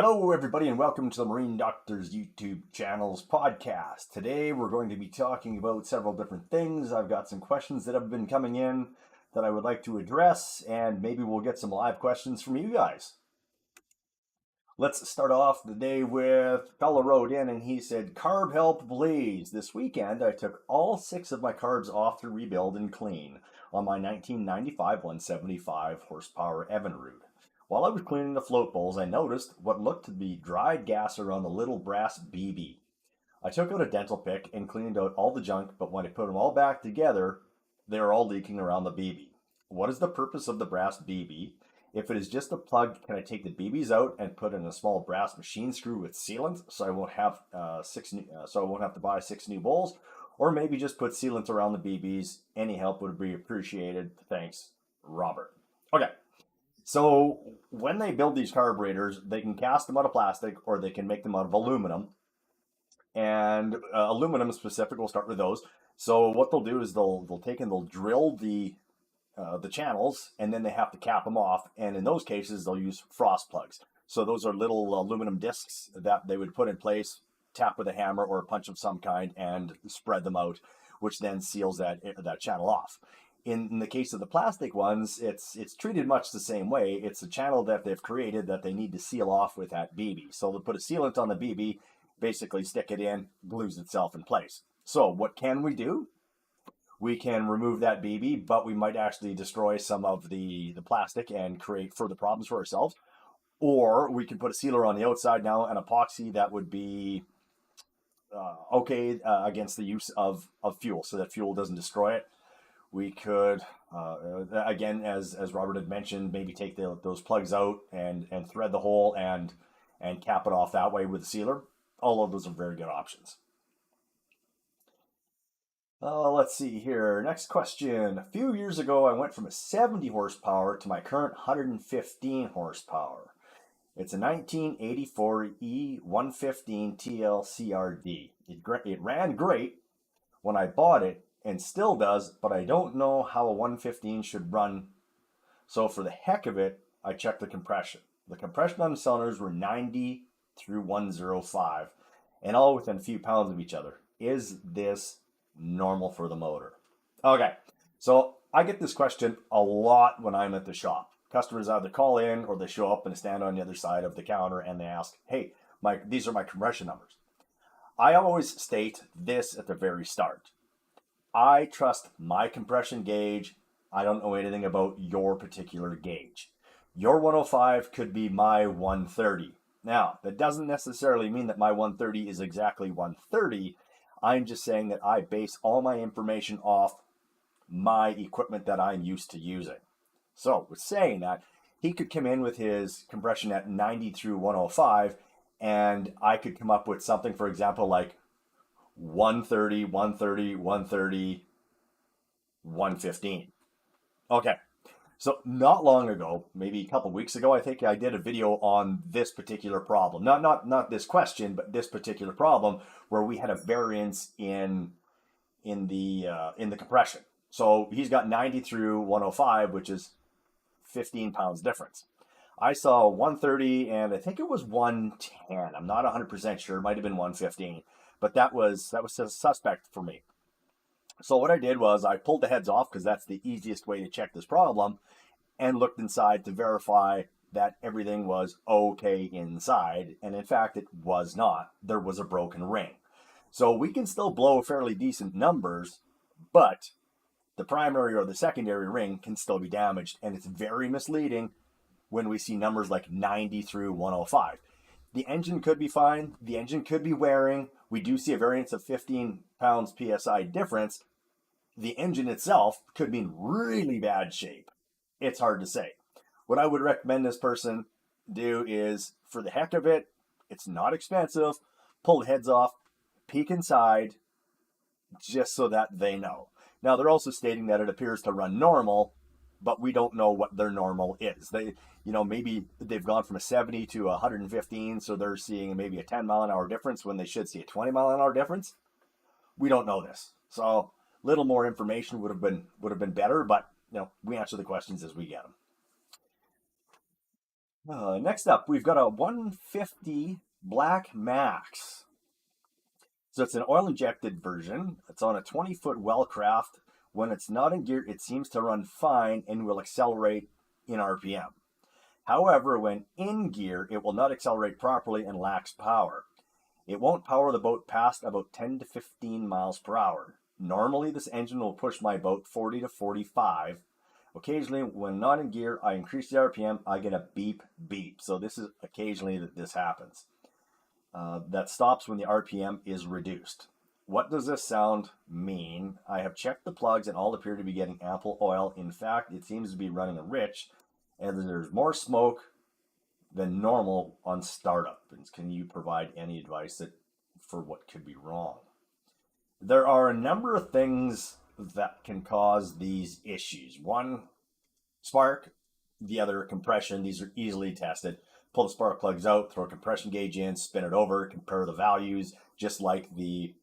Hello, everybody, and welcome to the Marine Doctor's YouTube channel's podcast. Today, we're going to be talking about several different things. I've got some questions that have been coming in that I would like to address, and maybe we'll get some live questions from you guys. Let's start off the day with a fellow wrote in and he said, "Carb help, please. This weekend, I took all 6 of my carbs off to rebuild and clean on my 1995 175 horsepower Evinrude. While I was cleaning the float bowls, I noticed what looked to be dried gas around the little brass BB. I took out a dental pick and cleaned out all the junk, but when I put them all back together, they were all leaking around the BB. What is the purpose of the brass BB? If it is just a plug, can I take the BBs out and put in a small brass machine screw with sealant so I won't have to buy 6 new bowls, or maybe just put sealant around the BBs? Any help would be appreciated. Thanks, Robert." Okay. So when they build these carburetors, they can cast them out of plastic or they can make them out of aluminum. And aluminum specific, we'll start with those. So what they'll do is they'll take and they'll drill the channels, and then they have to cap them off. And in those cases, they'll use frost plugs. So those are little aluminum discs that they would put in place, tap with a hammer or a punch of some kind, and spread them out, which then seals that channel off. In the case of the plastic ones, it's treated much the same way. It's a channel that they've created that they need to seal off with that BB. So they'll put a sealant on the BB, basically stick it in, glues itself in place. So what can we do? We can remove that BB, but we might actually destroy some of the plastic and create further problems for ourselves. Or we can put a sealer on the outside now, an epoxy that would be okay against the use of fuel, so that fuel doesn't destroy it. We could, again, as Robert had mentioned, maybe take those plugs out and thread the hole and cap it off that way with a sealer. All of those are very good options. Let's see here. Next question. A few years ago, I went from a 70 horsepower to my current 115 horsepower. It's a 1984 E115 TL-CRD. It ran great when I bought it, and still does, but I don't know how a 115 should run. So for the heck of it, I checked the compression. The compression on the cylinders were 90 through 105, and all within a few pounds of each other. Is this normal for the motor? Okay, so I get this question a lot when I'm at the shop. Customers either call in or they show up and stand on the other side of the counter and they ask, "Hey, these are my compression numbers." I always state this at the very start. I trust my compression gauge. I don't know anything about your particular gauge. Your 105 could be my 130. Now, that doesn't necessarily mean that my 130 is exactly 130. I'm just saying that I base all my information off my equipment that I'm used to using. So, with saying that, he could come in with his compression at 90 through 105, and I could come up with something, for example, like 130, 130, 130, 115. Okay, so not long ago, maybe a couple weeks ago, I think I did a video on this particular problem. Not this question, but this particular problem where we had a variance in the compression. So he's got 90 through 105, which is 15 pounds difference. I saw 130 and I think it was 110. I'm not 100% sure. It might have been 115. But that was suspect for me. So what I did was I pulled the heads off, because that's the easiest way to check this problem, and looked inside to verify that everything was okay inside. And in fact, it was not. There was a broken ring. So we can still blow fairly decent numbers, but the primary or the secondary ring can still be damaged. And it's very misleading when we see numbers like 90 through 105. The engine could be fine. The engine could be wearing. We do see a variance of 15 pounds PSI difference. The engine itself could be in really bad shape. It's hard to say. What I would recommend this person do is, for the heck of it, it's not expensive, pull the heads off, peek inside, just so that they know. Now, they're also stating that it appears to run normal, but we don't know what their normal is. Maybe they've gone from a 70 to 115, so they're seeing maybe a 10 mile an hour difference when they should see a 20 mile an hour difference. We don't know this. So a little more information would have been better, but we answer the questions as we get them. Next up, we've got a 150 Black Max. So it's an oil injected version. It's on a 20-foot Wellcraft. When it's not in gear, it seems to run fine and will accelerate in RPM. However, when in gear, it will not accelerate properly and lacks power. It won't power the boat past about 10 to 15 miles per hour. Normally, this engine will push my boat 40 to 45. Occasionally, when not in gear, I increase the RPM, I get a beep beep. So this is occasionally that this happens. That stops when the RPM is reduced. What does this sound mean? I have checked the plugs and all appear to be getting ample oil. In fact, it seems to be running rich, and there's more smoke than normal on startup. Can you provide any advice for what could be wrong? There are a number of things that can cause these issues. One, spark, the other, compression. These are easily tested. Pull the spark plugs out, throw a compression gauge in, spin it over, compare the values, just like the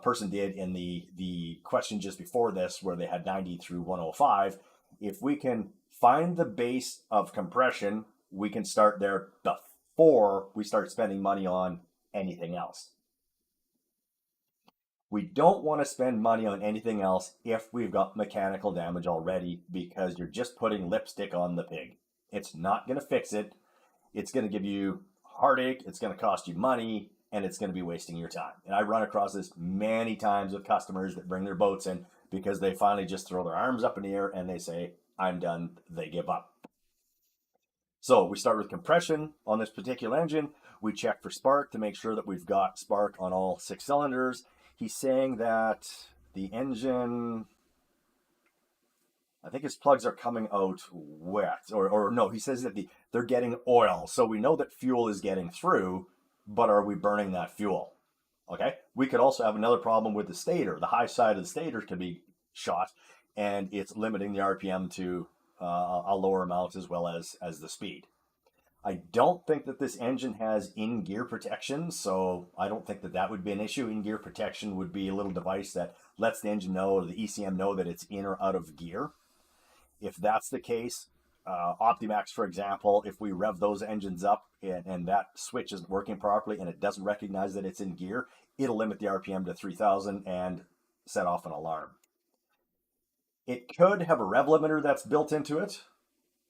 person did in the question just before this, where they had 90 through 105. If we can find the base of compression, we can start there before we start spending money on anything else. We don't want to spend money on anything else if we've got mechanical damage already, because you're just putting lipstick on the pig. It's not going to fix it. It's going to give you heartache. It's going to cost you money, and it's going to be wasting your time. And I run across this many times with customers that bring their boats in because they finally just throw their arms up in the air and they say, I'm done. They give up. So we start with compression on this particular engine. We check for spark to make sure that we've got spark on all 6 cylinders. He's saying that the engine, I think his plugs are coming out wet, or no, he says that they're getting oil. So we know that fuel is getting through, but are we burning that fuel? Okay. We could also have another problem with the stator. The high side of the stator can be shot, and it's limiting the RPM to a lower amount as well as the speed. I don't think that this engine has in-gear protection, so I don't think that would be an issue. In-gear protection would be a little device that lets the engine know, or the ECM know, that it's in or out of gear. If that's the case, Optimax, for example, if we rev those engines up and that switch isn't working properly and it doesn't recognize that it's in gear, it'll limit the RPM to 3,000 and set off an alarm. It could have a rev limiter that's built into it,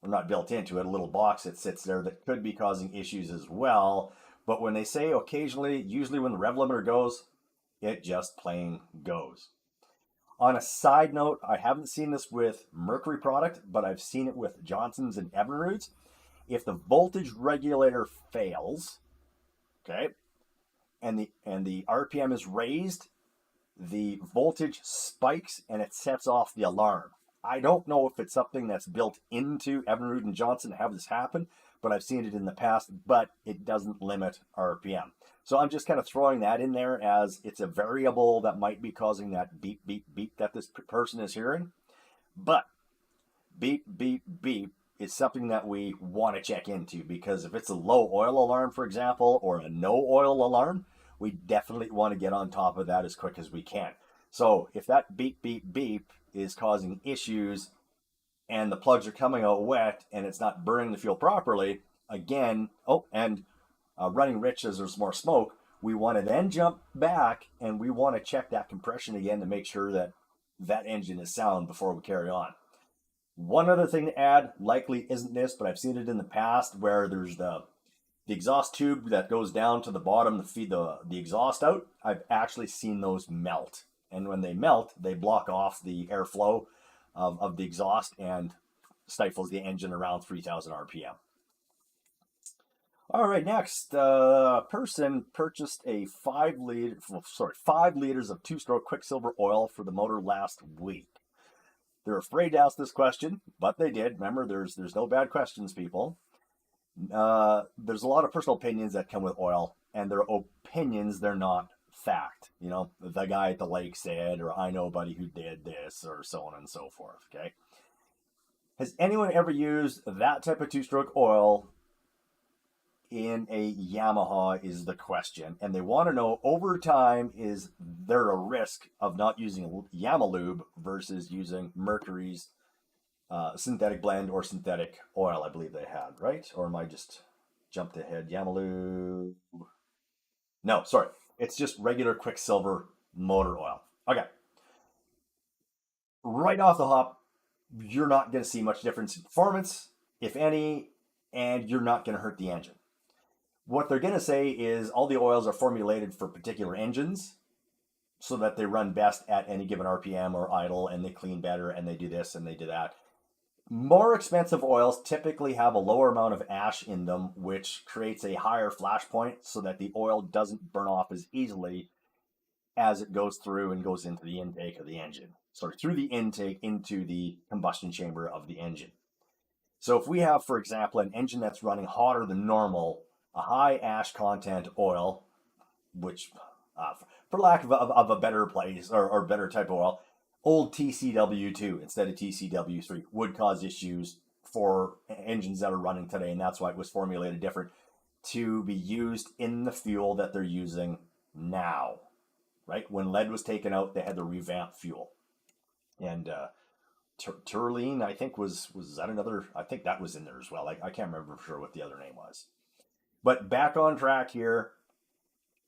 or not built into it, a little box that sits there that could be causing issues as well. But when they say occasionally, usually when the rev limiter goes, it just plain goes. On a side note, I haven't seen this with Mercury product, but I've seen it with Johnson's and Evinrude's. If the voltage regulator fails, okay, and the RPM is raised, the voltage spikes and it sets off the alarm. I don't know if it's something that's built into Evinrude and Johnson to have this happen, but I've seen it in the past, but it doesn't limit RPM. So I'm just kind of throwing that in there as it's a variable that might be causing that beep, beep, beep that this person is hearing. But beep, beep, beep is something that we want to check into, because if it's a low oil alarm, for example, or a no oil alarm, we definitely want to get on top of that as quick as we can. So if that beep, beep, beep is causing issues and the plugs are coming out wet and it's not burning the fuel properly, again, running rich as there's more smoke, we want to then jump back and we want to check that compression again to make sure that that engine is sound before we carry on. One other thing to add, likely isn't this, but I've seen it in the past, where there's the exhaust tube that goes down to the bottom to feed the exhaust out. I've actually seen those melt. And when they melt, they block off the airflow of the exhaust and stifles the engine around 3,000 RPM. All right, next, person purchased a 5 liters of 2-stroke Quicksilver oil for the motor last week. They're afraid to ask this question, but they did. Remember, there's no bad questions, people. There's a lot of personal opinions that come with oil, and they're opinions, they're not fact. You know, the guy at the lake said, or I know a buddy who did this, or so on and so forth. Okay. Has anyone ever used that type of 2-stroke oil in a Yamaha is the question. And they want to know, over time, is there a risk of not using Yamalube versus using Mercury's synthetic blend or synthetic oil, I believe they had, right? Or am I just jumped ahead? Yamaha. No, sorry. It's just regular Quicksilver motor oil. Okay. Right off the hop, you're not going to see much difference in performance, if any, and you're not going to hurt the engine. What they're going to say is all the oils are formulated for particular engines so that they run best at any given RPM or idle, and they clean better, and they do this and they do that. More expensive oils typically have a lower amount of ash in them, which creates a higher flash point so that the oil doesn't burn off as easily as it goes through and goes into the intake of the engine. Sorry, through the intake into the combustion chamber of the engine. So if we have, for example, an engine that's running hotter than normal, a high ash content oil, which, for lack of a better place or better type of oil, old TCW2 instead of TCW3 would cause issues for engines that are running today, and that's why it was formulated different to be used in the fuel that they're using now, right? When lead was taken out, they had to revamp fuel. And Turline, I think was that another? I think that was in there as well. I can't remember for sure what the other name was. But back on track here,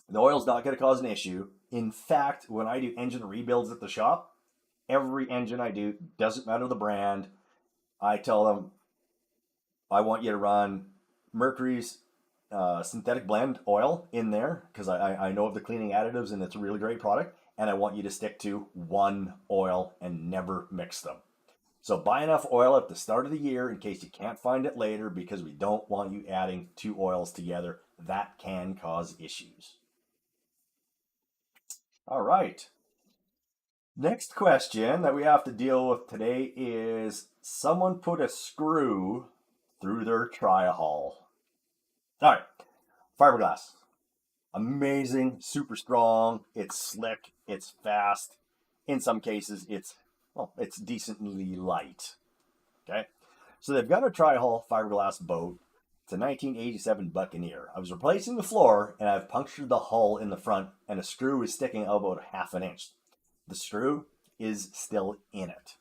the oil's not going to cause an issue. In fact, when I do engine rebuilds at the shop, every engine I do, doesn't matter the brand, I tell them, I want you to run Mercury's synthetic blend oil in there because I know of the cleaning additives and it's a really great product. And I want you to stick to one oil and never mix them. So buy enough oil at the start of the year in case you can't find it later, because we don't want you adding two oils together. That can cause issues. All right. Next question that we have to deal with today is someone put a screw through their tri-hull. All right. Fiberglass. Amazing, super strong. It's slick. It's fast. In some cases, it's decently light. Okay. So they've got a tri-hull fiberglass boat. It's a 1987 Buccaneer. I was replacing the floor and I've punctured the hull in the front, and a screw is sticking out about half an inch. The screw is still in it.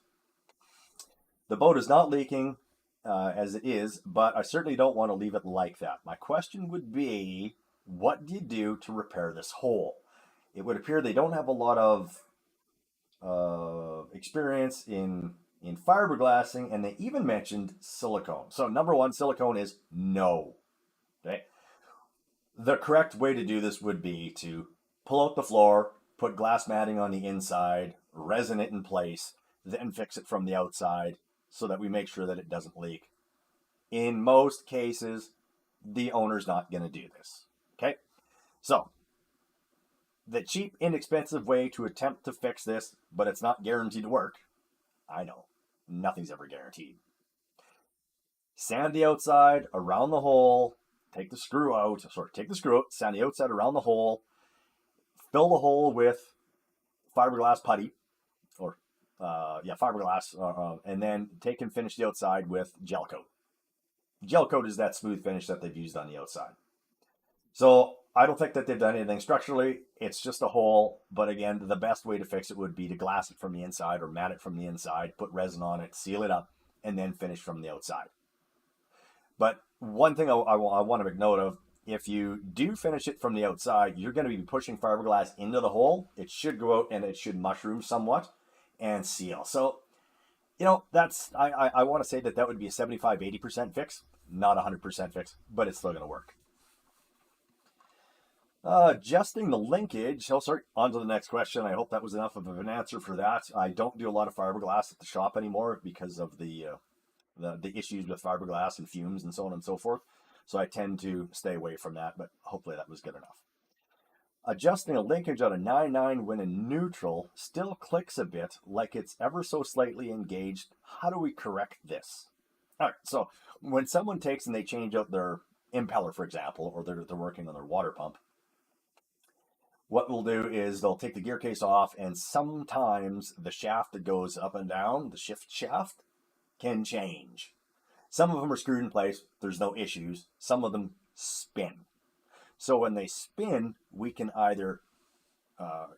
The boat is not leaking as it is, but I certainly don't want to leave it like that. My question would be, what do you do to repair this hole? It would appear they don't have a lot of experience in fiberglassing, and they even mentioned silicone. So number one, silicone is no. Okay. The correct way to do this would be to pull out the floor, put glass matting on the inside, resin it in place, then fix it from the outside so that we make sure that it doesn't leak. In most cases, the owner's not going to do this. Okay. So the cheap, inexpensive way to attempt to fix this, but it's not guaranteed to work. I know, nothing's ever guaranteed. Sand the outside around the hole, take the screw out, sand the outside around the hole, fill the hole with fiberglass putty, or fiberglass, and then take and finish the outside with gel coat. Gel coat is that smooth finish that they've used on the outside. So I don't think that they've done anything structurally. It's just a hole. But again, the best way to fix it would be to glass it from the inside or mat it from the inside, put resin on it, seal it up, and then finish from the outside. But one thing I want to make note of, if you do finish it from the outside, you're going to be pushing fiberglass into the hole. It should go out and it should mushroom somewhat and seal. So, that's, I want to say that would be a 75-80% fix, not 100% fix, but it's still going to work. Adjusting the linkage. Oh, sorry. On to the next question. I hope that was enough of an answer for that. I don't do a lot of fiberglass at the shop anymore because of the issues with fiberglass and fumes and so on and so forth. So I tend to stay away from that, but hopefully that was good enough. Adjusting a linkage on a 9.9 when in neutral still clicks a bit, like it's ever so slightly engaged. How do we correct this? All right, so when someone takes and they change out their impeller, for example, or they're working on their water pump, what we'll do is they'll take the gear case off, and sometimes the shaft that goes up and down, the shift shaft, can change. Some of them are screwed in place. There's no issues. Some of them spin. So when they spin, we can either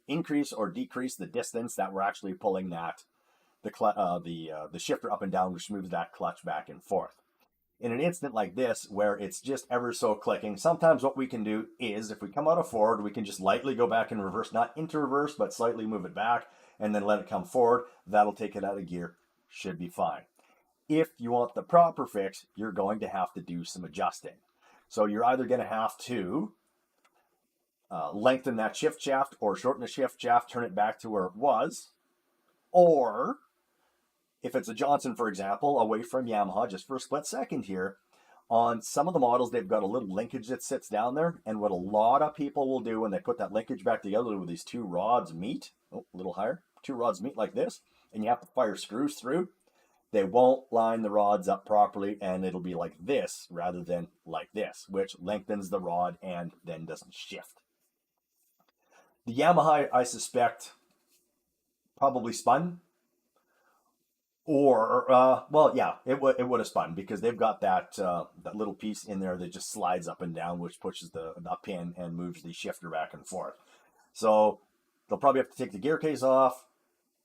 increase or decrease the distance that we're actually pulling that the shifter up and down, which moves that clutch back and forth. In an instant like this, where it's just ever so clicking, sometimes what we can do is, if we come out of forward, we can just lightly go back in reverse, not into reverse, but slightly move it back, and then let it come forward. That'll take it out of gear. Should be fine. If you want the proper fix, you're going to have to do some adjusting. So you're either going to have to lengthen that shift shaft or shorten the shift shaft, turn it back to where it was, or if it's a Johnson, for example, away from Yamaha, just for a split second here, on some of the models, they've got a little linkage that sits down there. And what a lot of people will do when they put that linkage back together with these two rods meet, a little higher, two rods meet like this, and you have to fire screws through, they won't line the rods up properly, and it'll be like this rather than like this, which lengthens the rod and then doesn't shift. The Yamaha, I suspect, probably spun. Or, well, yeah, it would have spun because they've got that little piece in there that just slides up and down, which pushes the pin and moves the shifter back and forth. So they'll probably have to take the gear case off,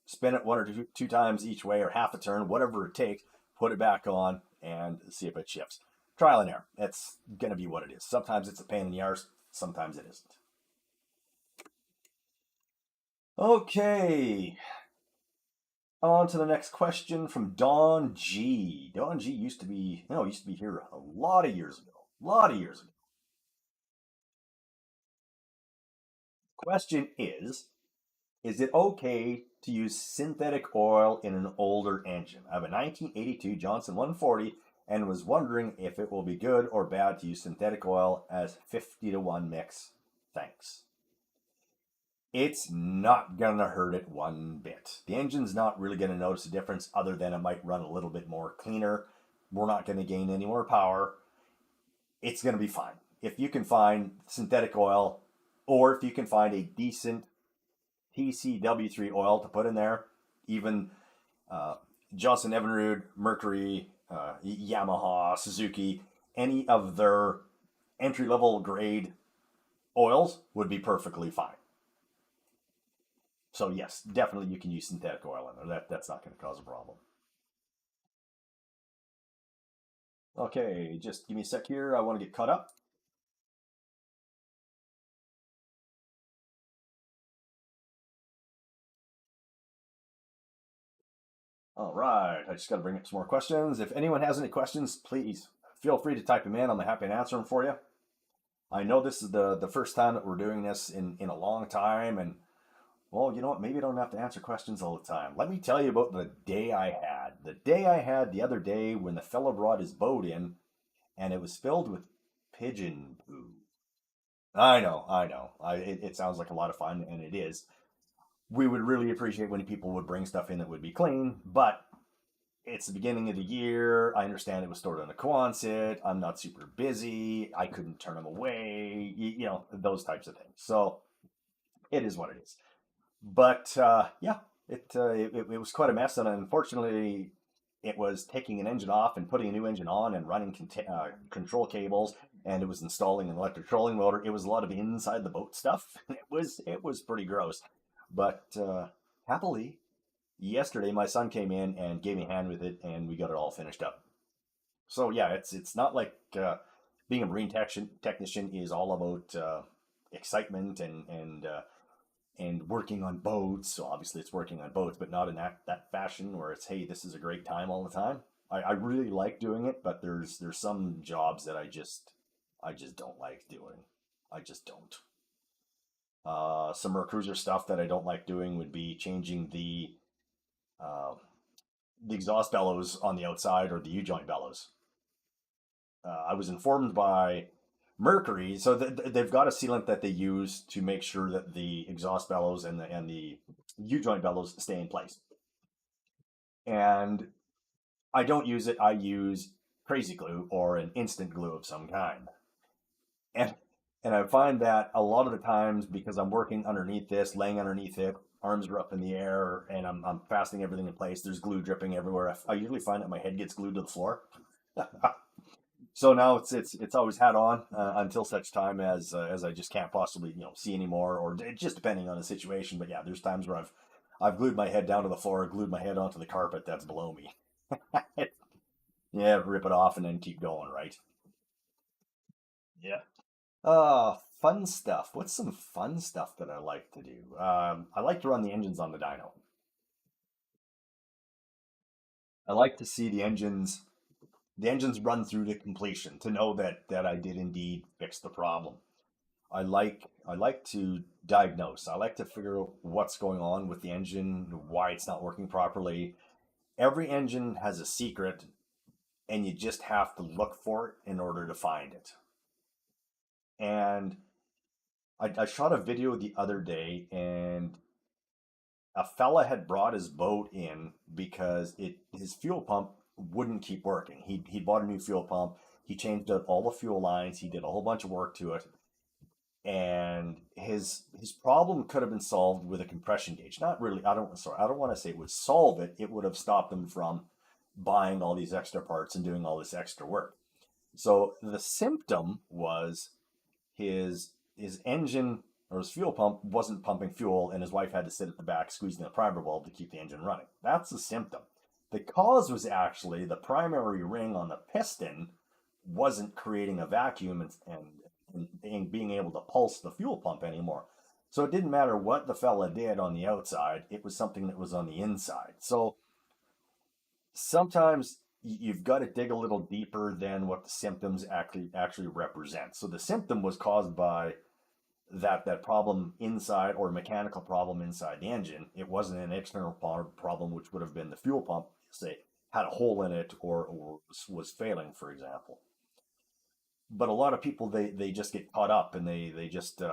spin it one or two times each way, or half a turn, whatever it takes, put it back on, and see if it shifts. Trial and error. It's going to be what it is. Sometimes it's a pain in the arse, sometimes it isn't. Okay. On to the next question from Don G. Don G used to be here a lot of years ago. Question is it okay to use synthetic oil in an older engine? I have a 1982 Johnson 140 and was wondering if it will be good or bad to use synthetic oil as 50-to-1 mix. Thanks. It's not going to hurt it one bit. The engine's not really going to notice a difference other than it might run a little bit more cleaner. We're not going to gain any more power. It's going to be fine. If you can find synthetic oil, or if you can find a decent TCW3 oil to put in there, even Johnson Evinrude, Mercury, Yamaha, Suzuki, any of their entry-level grade oils would be perfectly fine. So yes, definitely you can use synthetic oil in there. That's not going to cause a problem. Okay, just give me a sec here. I want to get caught up. All right, I just got to bring up some more questions. If anyone has any questions, please feel free to type them in. I'm happy to answer them for you. I know this is the first time that we're doing this in a long time, and well, you know what? Maybe I don't have to answer questions all the time. Let me tell you about the day I had. The day I had the other day when the fellow brought his boat in, and it was filled with pigeon poo. I know. It sounds like a lot of fun, and it is. We would really appreciate when people would bring stuff in that would be clean, but it's the beginning of the year. I understand it was stored on a Quonset. I'm not super busy. I couldn't turn them away. You know, those types of things. So it is what it is. But yeah, it was quite a mess, and unfortunately, it was taking an engine off and putting a new engine on and running control cables, and it was installing an electric trolling motor. It was a lot of inside the boat stuff. It was pretty gross, but happily, yesterday my son came in and gave me a hand with it, and we got it all finished up. So yeah, it's not like being a marine technician is all about excitement and working on boats. So obviously it's working on boats, but not in that fashion where it's, hey, this is a great time all the time. I really like doing it, but there's some jobs that I just don't like doing. I just don't. Some cruiser stuff that I don't like doing would be changing the exhaust bellows on the outside or the U-joint bellows. I was informed by Mercury, so they've got a sealant that they use to make sure that the exhaust bellows and the U-joint bellows stay in place. And I don't use it. I use crazy glue or an instant glue of some kind. And I find that a lot of the times, because I'm working underneath this, laying underneath it, arms are up in the air, and I'm fastening everything in place. There's glue dripping everywhere. I usually find that my head gets glued to the floor. So now it's always hat on until such time as I just can't possibly see anymore, or just depending on the situation. But yeah, there's times where I've glued my head down to the floor, glued my head onto the carpet that's below me. Yeah, rip it off and then keep going, right? Yeah. Fun stuff. What's some fun stuff that I like to do? I like to run the engines on the dyno. I like to see the engines run through to completion to know that I did indeed fix the problem. I like to diagnose. I like to figure out what's going on with the engine, why it's not working properly. Every engine has a secret, and you just have to look for it in order to find it. And I shot a video the other day, and a fella had brought his boat in because his fuel pump wouldn't keep working. He bought a new fuel pump. He changed out all the fuel lines. He did a whole bunch of work to it, and his problem could have been solved with a compression gauge. Not really. I don't want to say it would solve it. It would have stopped him from buying all these extra parts and doing all this extra work. So the symptom was his engine or his fuel pump wasn't pumping fuel, and his wife had to sit at the back squeezing the primer bulb to keep the engine running. That's the symptom. The cause was actually the primary ring on the piston wasn't creating a vacuum and being able to pulse the fuel pump anymore. So it didn't matter what the fella did on the outside, it was something that was on the inside. So sometimes you've got to dig a little deeper than what the symptoms actually represent. So the symptom was caused by that problem inside, or a mechanical problem inside the engine. It wasn't an external problem, which would have been the fuel pump, say, had a hole in it, or was failing, for example. But a lot of people, they just get caught up, and they just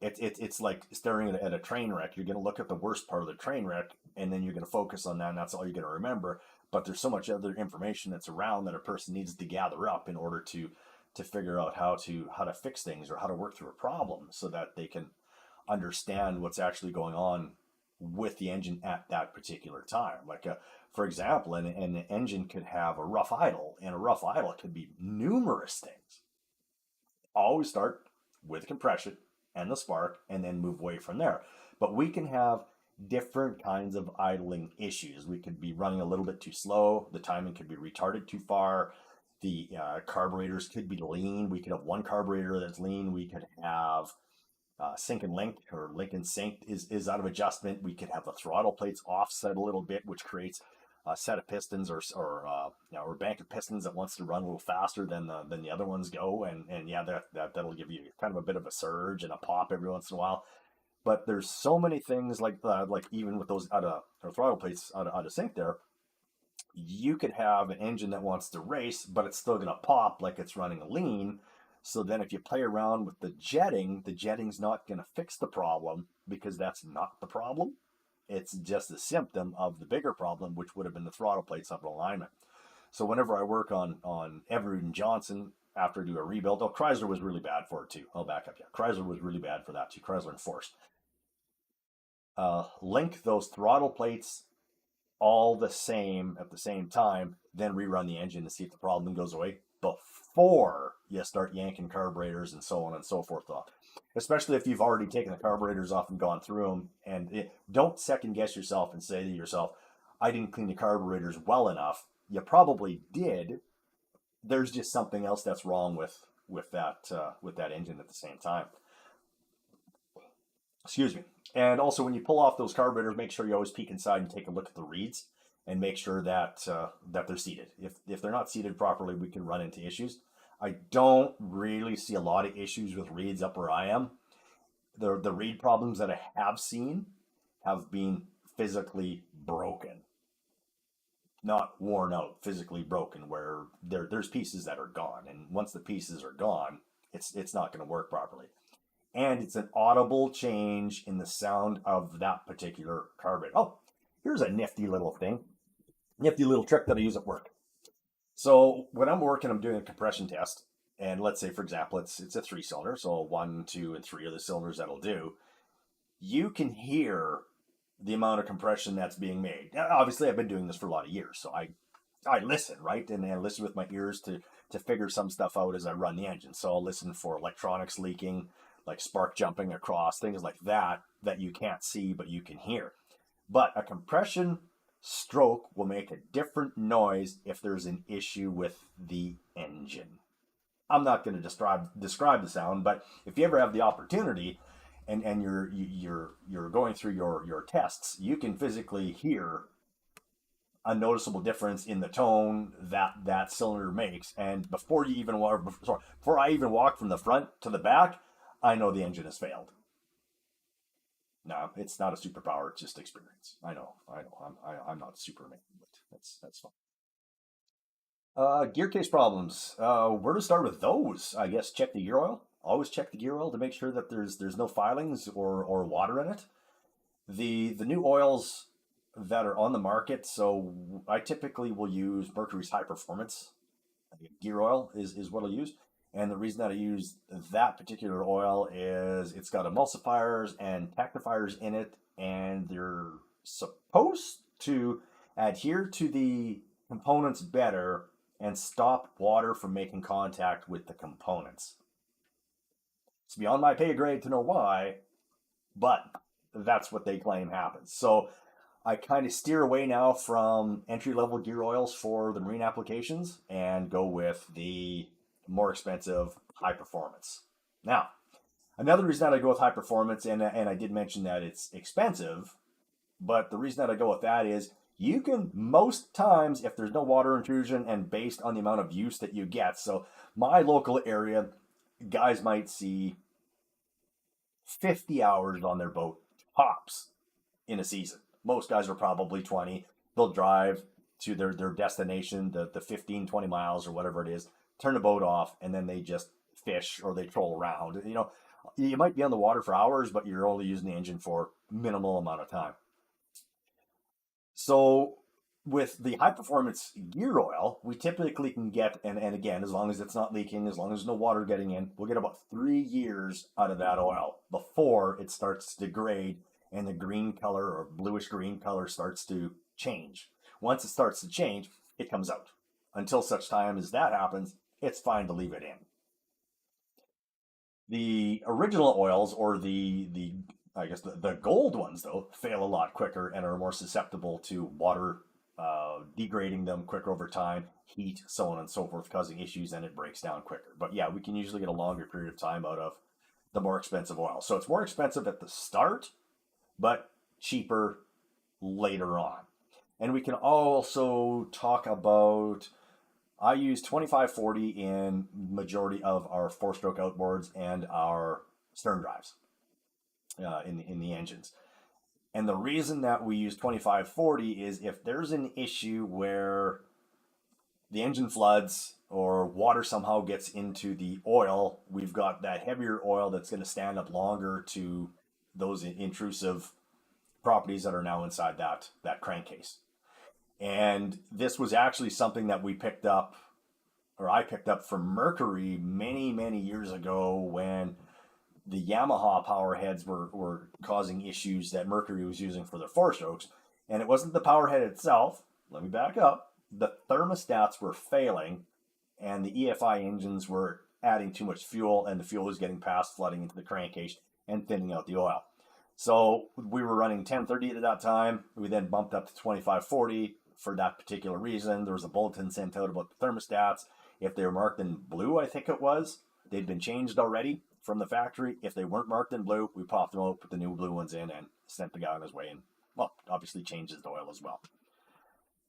it's like staring at a train wreck. You're going to look at the worst part of the train wreck, and then you're going to focus on that, and that's all you're going to remember. But there's so much other information that's around that a person needs to gather up in order to figure out how to fix things, or how to work through a problem, so that they can understand what's actually going on with the engine at that particular time. Like, for example, an engine could have a rough idle, and a rough idle could be numerous things. Always start with compression and the spark, and then move away from there. But we can have different kinds of idling issues. We could be running a little bit too slow. The timing could be retarded too far. The carburetors could be lean. We could have one carburetor that's lean. We could have sync and link, or link and sync is out of adjustment. We could have the throttle plates offset a little bit, which creates a set of pistons, or bank of pistons that wants to run a little faster than the other ones go, and yeah, that'll give you kind of a bit of a surge and a pop every once in a while. But there's so many things like that, like even with those out of or throttle plates out of sync there, you could have an engine that wants to race, but it's still going to pop like it's running a lean. So then if you play around with the jetting's not going to fix the problem, because that's not the problem. It's just a symptom of the bigger problem, which would have been the throttle plates up in alignment. So whenever I work on Everett and Johnson, after I do a rebuild, Chrysler was really bad for it too. I'll back up. Yeah, Chrysler was really bad for that too. Chrysler and Force. Link those throttle plates all the same at the same time, then rerun the engine to see if the problem goes away before you start yanking carburetors and so on and so forth off. Especially if you've already taken the carburetors off and gone through them, and don't second guess yourself and say to yourself, I didn't clean the carburetors well enough. You probably did. There's just something else that's wrong with that engine at the same time. Excuse me. And also, when you pull off those carburetors, make sure you always peek inside and take a look at the reeds, and make sure that they're seated. If they're not seated properly, we can run into issues. I don't really see a lot of issues with reeds up where I am. The reed problems that I have seen have been physically broken, not worn out, physically broken, where there's pieces that are gone, and once the pieces are gone, it's not going to work properly. And it's an audible change in the sound of that particular carburetor. Oh, here's a nifty little thing, nifty little trick that I use at work. So when I'm working, I'm doing a compression test, and let's say, for example, it's a 3-cylinder, so 1, 2, and 3 are the cylinders that'll do. You can hear the amount of compression that's being made. Now, obviously, I've been doing this for a lot of years, so I listen, right, and I listen with my ears to figure some stuff out as I run the engine. So I'll listen for electronics leaking. like spark jumping across, things like that, that you can't see but you can hear. But a compression stroke will make a different noise if there's an issue with the engine. I'm not going to describe the sound, but if you ever have the opportunity and you're going through your tests, you can physically hear a noticeable difference in the tone that that cylinder makes. And before you even walk, before I even walk from the front to the back, I know the engine has failed. No, it's not a superpower; it's just experience. I know. I'm not Superman, but that's fine. Gearcase problems. Where to start with those? I guess check the gear oil. Always check the gear oil to make sure that there's no filings or water in it. The new oils that are on the market. So I typically will use Mercury's High Performance gear oil is what I use. And the reason that I use that particular oil is it's got emulsifiers and tactifiers in it, and they're supposed to adhere to the components better and stop water from making contact with the components. It's beyond my pay grade to know why, but that's what they claim happens. So I kind of steer away now from entry level gear oils for the marine applications and go with the more expensive high performance. Now, another reason that I go with high performance, and I did mention that it's expensive, but the reason that I go with that is you can, most times, if there's no water intrusion and based on the amount of use that you get. So my local area, guys might see 50 hours on their boat tops in a season. Most guys are probably 20. They'll drive to their destination, the 15, 20 miles or whatever it is, turn the boat off, and then they just fish or they troll around. You know, you might be on the water for hours, but you're only using the engine for minimal amount of time. So with the high performance gear oil, we typically can get, and again, as long as it's not leaking, as long as there's no water getting in, we'll get about 3 years out of that oil before it starts to degrade and the green color or bluish green color starts to change. Once it starts to change, it comes out. Until such time as that happens, it's fine to leave it in. The original oils, or the I guess the gold ones though, fail a lot quicker and are more susceptible to water degrading them quicker over time, heat, so on and so forth, causing issues, and it breaks down quicker. But yeah, we can usually get a longer period of time out of the more expensive oil. So it's more expensive at the start, but cheaper later on. And we can also talk about, I use 2540 in majority of our four-stroke outboards and our stern drives in the engines. And the reason that we use 2540 is if there's an issue where the engine floods or water somehow gets into the oil, we've got that heavier oil that's going to stand up longer to those intrusive properties that are now inside that crankcase. And this was actually something that we picked up, or I picked up from Mercury many, many years ago when the Yamaha power heads were causing issues that Mercury was using for their four strokes. And it wasn't the power head itself. Let me back up. The thermostats were failing and the EFI engines were adding too much fuel, and the fuel was getting past, flooding into the crankcase and thinning out the oil. So we were running 1030 at that time. We then bumped up to 2540 for that particular reason. There was a bulletin sent out about the thermostats. If they were marked in blue, I think it was, they'd been changed already from the factory. If they weren't marked in blue, we popped them out, put the new blue ones in, and sent the guy on his way. And well, obviously changes the oil as well.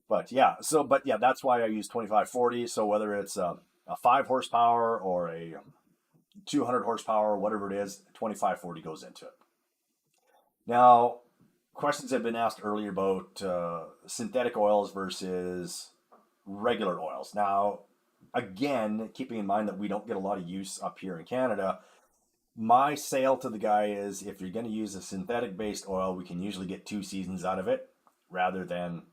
But yeah, that's why I use 2540. So whether it's a 5 horsepower or a 200 horsepower, whatever it is, 2540 goes into it. Now, questions have been asked earlier about synthetic oils versus regular oils. Now, again, keeping in mind that we don't get a lot of use up here in Canada, my sale to the guy is if you're going to use a synthetic based oil, we can usually get 2 seasons out of it rather than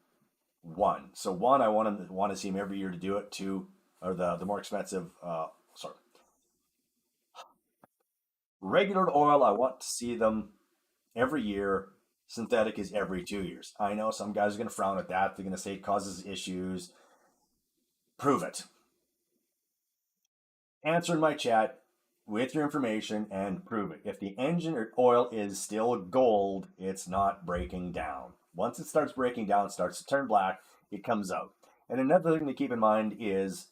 1. So 1, I want to see him every year to do it. 2, or the more expensive, regular oil, I want to see them every year. Synthetic is every 2 years. I know some guys are going to frown at that. They're going to say it causes issues. Prove it. Answer in my chat. with your information and prove it. If the engine or oil is still gold, it's not breaking down. Once it starts breaking down, starts to turn black, it comes out. And another thing to keep in mind is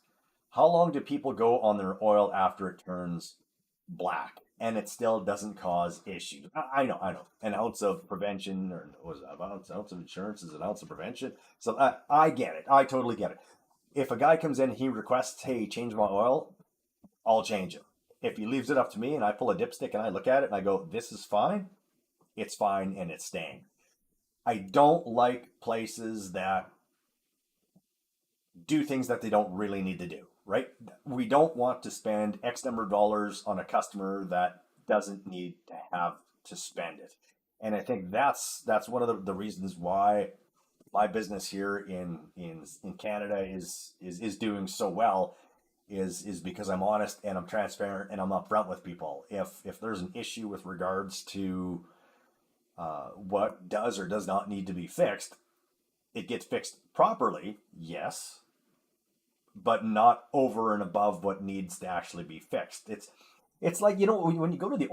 how long do people go on their oil after it turns black and it still doesn't cause issues? I know. An ounce of prevention, or was it an ounce of insurance is an ounce of prevention. So I get it. I totally get it. If a guy comes in, he requests, hey, change my oil, I'll change it. If he leaves it up to me and I pull a dipstick and I look at it and I go, this is fine, it's fine and it's staying. I don't like places that do things that they don't really need to do, right? We don't want to spend X number of dollars on a customer that doesn't need to have to spend it. And I think that's one of the reasons why my business here in Canada is doing so well is because I'm honest and I'm transparent and I'm upfront with people. If there's an issue with regards to what does or does not need to be fixed, it gets fixed properly, yes, but not over and above what needs to actually be fixed. It's like, when you go to the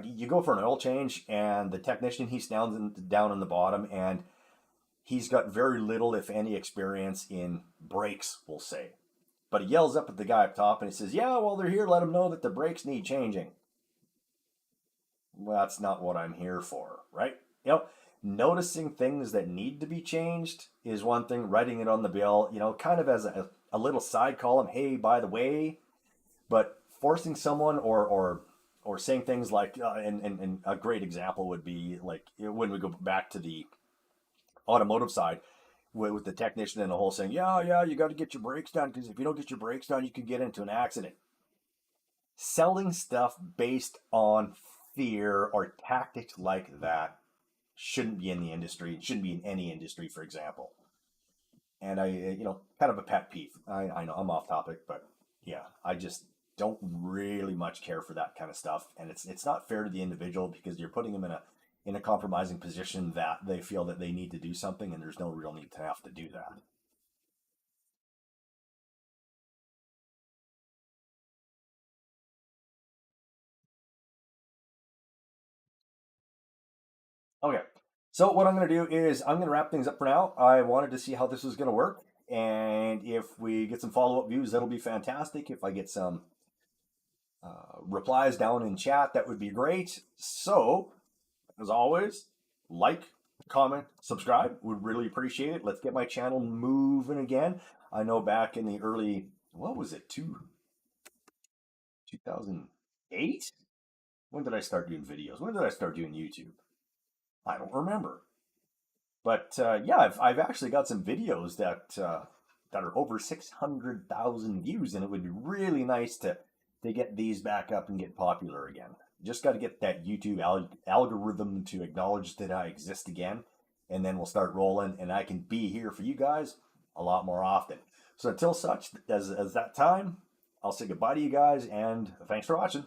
you go for an oil change and the technician, he stands down in the bottom and he's got very little, if any, experience in brakes, we'll say. But he yells up at the guy up top and he says, yeah, well, they're here. Let them know that the brakes need changing. Well, that's not what I'm here for, right? Noticing things that need to be changed is one thing. Writing it on the bill, kind of as a little side column. Hey, by the way, but forcing someone or saying things like, and a great example would be like when we go back to the automotive side with the technician and the whole saying, yeah, you got to get your brakes done because if you don't get your brakes done, you could get into an accident. Selling stuff based on fear or tactics like that shouldn't be in the industry. It shouldn't be in any industry, for example. And kind of a pet peeve. I know I'm off topic, but yeah, I just don't really much care for that kind of stuff. And it's not fair to the individual because you're putting them in a compromising position that they feel that they need to do something and there's no real need to have to do that. Okay. So what I'm going to do is I'm going to wrap things up for now. I wanted to see how this was going to work. And if we get some follow-up views, that'll be fantastic. If I get some replies down in chat, that would be great. So, as always, like, comment, subscribe. Would really appreciate it. Let's get my channel moving again. I know back in the early, what was it, 2008? When did I start doing videos? When did I start doing YouTube? I don't remember. But yeah, I've actually got some videos that are over 600,000 views, and it would be really nice to get these back up and get popular again. Just got to get that YouTube algorithm to acknowledge that I exist again, and then we'll start rolling, and I can be here for you guys a lot more often. So until such as that time, I'll say goodbye to you guys, and thanks for watching.